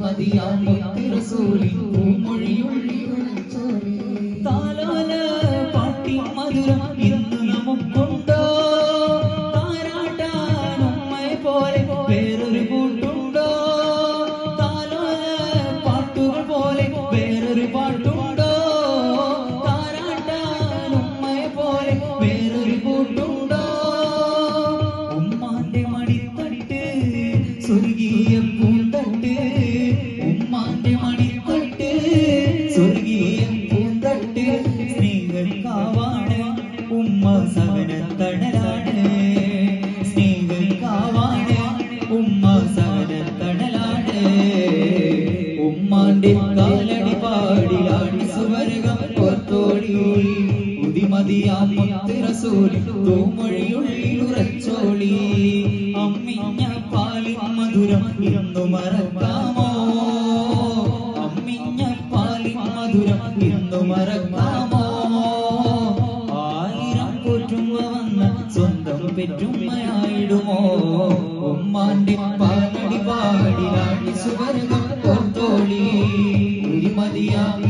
മതിയാം റസൂലി പൂമൊഴിയുള്ളി താലോല പാട്ടി മധുരം ഇന്ന് നമുക്കുണ്ടോ താരാട്ടാൻ ഉമ്മയെ പോലെ വേറൊരു കൂട്ടുണ്ടോ താലോല പാട്ടുകൾ പോലെ വേറൊരു പാട്ടുണ്ടോ താരാട്ടാൻ ഉമ്മയെ പോലെ വേറൊരു കൂട്ടുണ്ടോ ഉമ്മാന്റെ മടിത്തട്ട് സ്വർഗീയ പൂന്തട്ട് ഉമ്മാന്റെ മടിത്തട്ട് സ്വർഗീയ പൂന്തട്ട് സ്നേഹക്കാവാണ് ഉമ്മ സഹനത്തണലാണ് സ്നേഹക്കാവാണ് ഉമ്മ സഹനത്തണലാണ് ഉമ്മാന്റെ കാലടി പാടിലാടി സുവർഗം പുറത്തോടി ഉദിമതിയാം റസൂലി പൂമൊഴിയുള്ളിൽ ഉറച്ചോളി അമ്മിഞ്ഞ പാലിൻ മധുരം ഇന്നു മറക്കാമോ അമ്മിഞ്ഞ പാലിൻ മധുരം ഇന്നു മറക്കാമോ ആയിരം പോറ്റുമ്മ വന്ന് സ്വന്തം പെറ്റുമ്മയായിടുമോ ഉമ്മാന്റെ പാലടി പാടിലാടി സുവർഗം പുറത്തോളി ഉദിമതിയാം